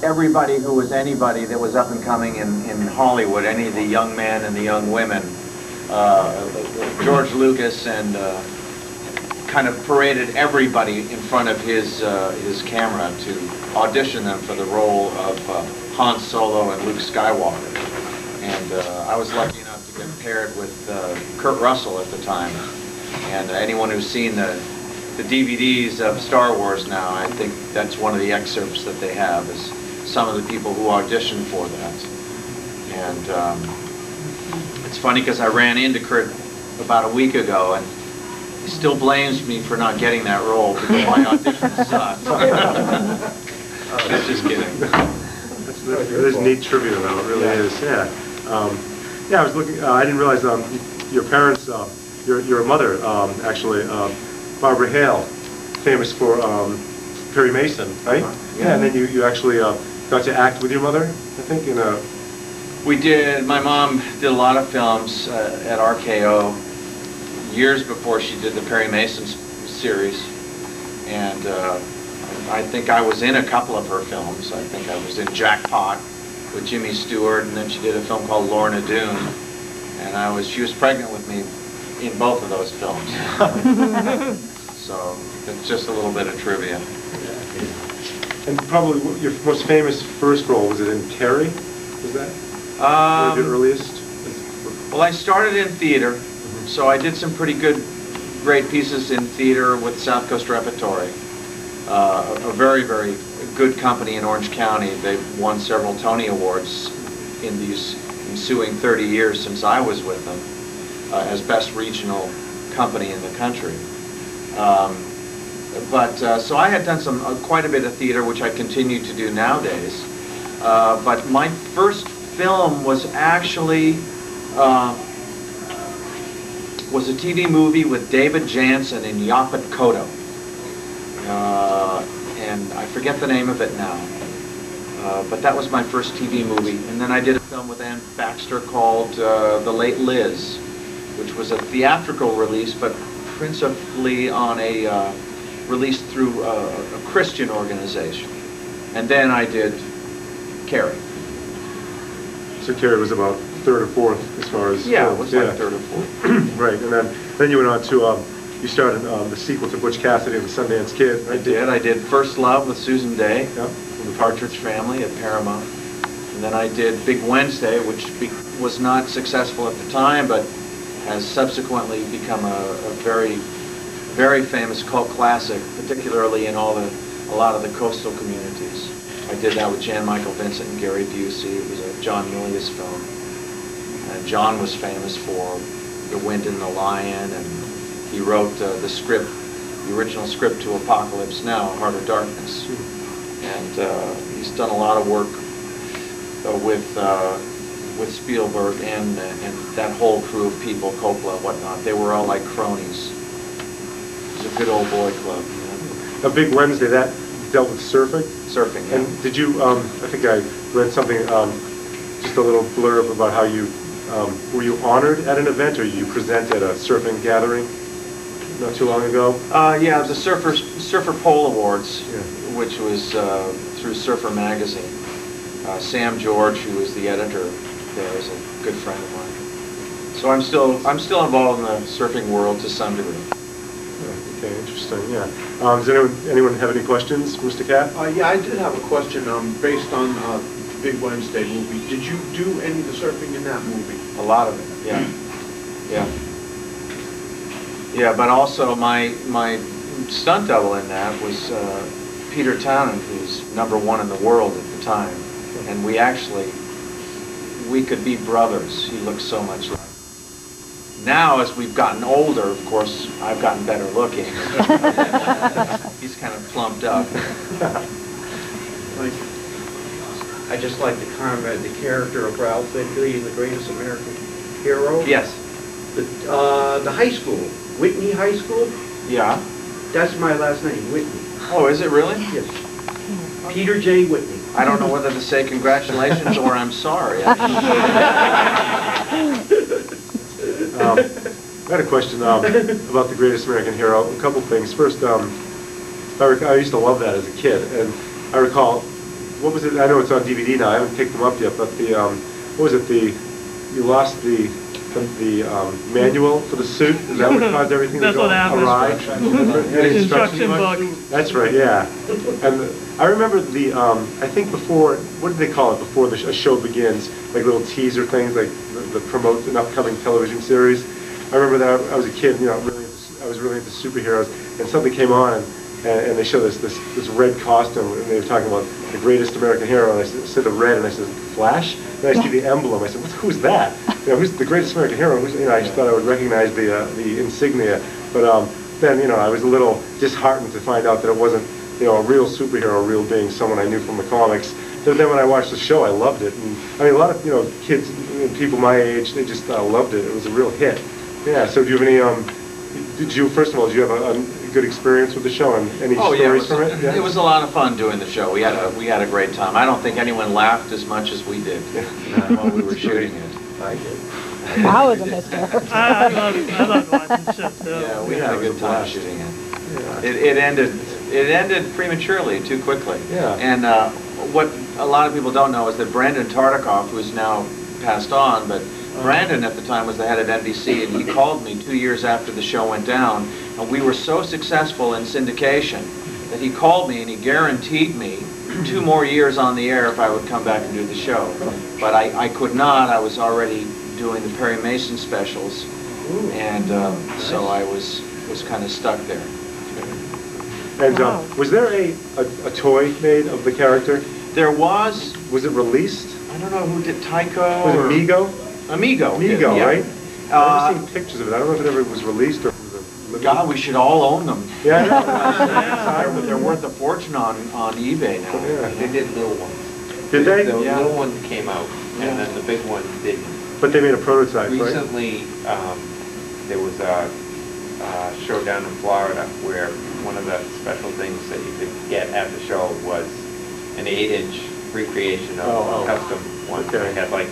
everybody who was anybody that was up and coming in Hollywood, any of the young men and the young women. George Lucas and kind of paraded everybody in front of his camera to audition them for the role of Han Solo and Luke Skywalker. And I was lucky enough to get paired with Kurt Russell at the time. And anyone who's seen the DVDs of Star Wars now, I think that's one of the excerpts that they have, is some of the people who auditioned for that. And it's funny because I ran into Kurt about a week ago, and he still blames me for not getting that role because my audition sucked. Just kidding. There's neat trivia though, it really is. Yeah. Yeah, I was looking. I didn't realize your parents, your mother, actually, Barbara Hale, famous for Perry Mason, right? Yeah. And then you actually got to act with your mother, I think, in a. We did. My mom did a lot of films at RKO years before she did the Perry Mason series, and I think I was in a couple of her films. I think I was in Jackpot with Jimmy Stewart, and then she did a film called Lorna Doone, and she was pregnant with me in both of those films. So it's just a little bit of trivia. And probably your most famous first role, was it in Carrie? Was that the earliest? Well, I started in theater, so I did some pretty great pieces in theater with South Coast Repertory. A very, very good company in Orange County. They've won several Tony Awards in these ensuing 30 years since I was with them as best regional company in the country. So I had done quite a bit of theater, which I continue to do nowadays. But my first film was actually was a TV movie with David Jansen and Yaphet Kotto. And I forget the name of it now. But that was my first TV movie. And then I did a film with Ann Baxter called The Late Liz, which was a theatrical release, but principally on a release through a Christian organization. And then I did Carrie. So Carrie was about third or fourth as far as... Yeah, it was like third or fourth. Right, and then you went on to, you started the sequel to Butch Cassidy and the Sundance Kid, right? I did First Love with Susan Day, yep, from the Partridge Family at Paramount. And then I did Big Wednesday, which was not successful at the time, but has subsequently become a very, very famous cult classic, particularly in a lot of the coastal communities. I did that with Jan Michael Vincent and Gary Busey. It was a John Milius film. And John was famous for The Wind and the Lion, and he wrote the original script to Apocalypse Now, Heart of Darkness. And he's done a lot of work with Spielberg and that whole crew of people, Coppola, whatnot. They were all like cronies. It was a good old boy club. You know? A Big Wednesday, that dealt with surfing? Surfing, yeah. And did you, I think I read something, just a little blurb about how you, were you honored at an event, or you present at a surfing gathering not too long ago? Yeah, the Surfer Pole Awards, yeah, which was through Surfer Magazine. Sam George, who was the editor there, is a good friend of mine. So I'm still involved in the surfing world to some degree. Okay, interesting. Yeah. Does anyone have any questions, Mr. Katt? Yeah, I did have a question based on the Big Wednesday movie. Did you do any of the surfing in that movie? A lot of it, yeah, yeah, yeah. But also my stunt double in that was Peter Townend, who's #1 in the world at the time, and we could be brothers. He looked so much like. Now, as we've gotten older, of course, I've gotten better looking. He's kind of plumped up. I just like to comment the character of Ralph Figley in The Greatest American Hero. Yes. The high school, Whitney High School. Yeah. That's my last name, Whitney. Oh, is it really? Yes. Peter J. Whitney. I don't know whether to say congratulations or I'm sorry. I had a question about The Greatest American Hero. A couple things. First, I used to love that as a kid, and I recall what was it? I know it's on DVD now. I haven't picked them up yet, but the what was it? You lost the manual for the suit. Is that what caused everything to That's go what happened. awry? The Instruction book. That's right. Yeah. And I remember I think before, what did they call it before a show begins? Like little teaser things, like the promote an upcoming television series. I remember that I was a kid, I was really into superheroes, and something came on, and they showed this red costume, and they were talking about the greatest American hero, and I said the red, and I said, Flash? And I see the emblem. I said, who's that? Who's the greatest American hero? I just thought I would recognize the insignia, but then I was a little disheartened to find out that it wasn't a real superhero, a real being, someone I knew from the comics. But then when I watched the show, I loved it, and I mean a lot of kids and people my age, they just loved it. It was a real hit. Yeah. So do you have any? First of all, did you have a good experience with the show and any stories from it? Yeah? It was a lot of fun doing the show. We had a great time. I don't think anyone laughed as much as we did while we were shooting it. I did. I was a mister. I loved watching the show too. Yeah, we had a good time shooting it. Yeah. It ended prematurely, too quickly. Yeah. And what a lot of people don't know is that Brandon Tartikoff, who's now passed on, but Brandon at the time was the head of NBC, and he called me 2 years after the show went down, and we were so successful in syndication that he called me and he guaranteed me 2 more years on the air if I would come back and do the show. But I could not. I was already doing the Perry Mason specials, and so I was kind of stuck there. And was there a toy made of the character? There was. Was it released? I don't know who did, Tyco Was or it Mego? Amigo. Mego, yeah. right? I've never seen pictures of it. I don't know if it ever was released or if it was a... God, we should all own them. Yeah, I know. They're worth a fortune on eBay now. Yeah. They did little ones. Did they? The Yeah. little one came out, and then the big one didn't. But they made a prototype, right? Recently, there was a show down in Florida where one of the special things that you could get at the show was an 8-inch recreation of Oh. a custom one. Okay. They had like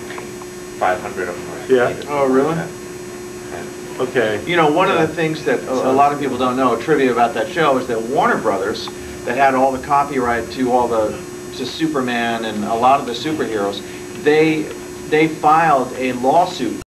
500 of them. Yeah. Oh, really? And Okay. One of the things that a lot of people don't know, trivia about that show, is that Warner Brothers, that had all the copyright to Superman and a lot of the superheroes, they filed a lawsuit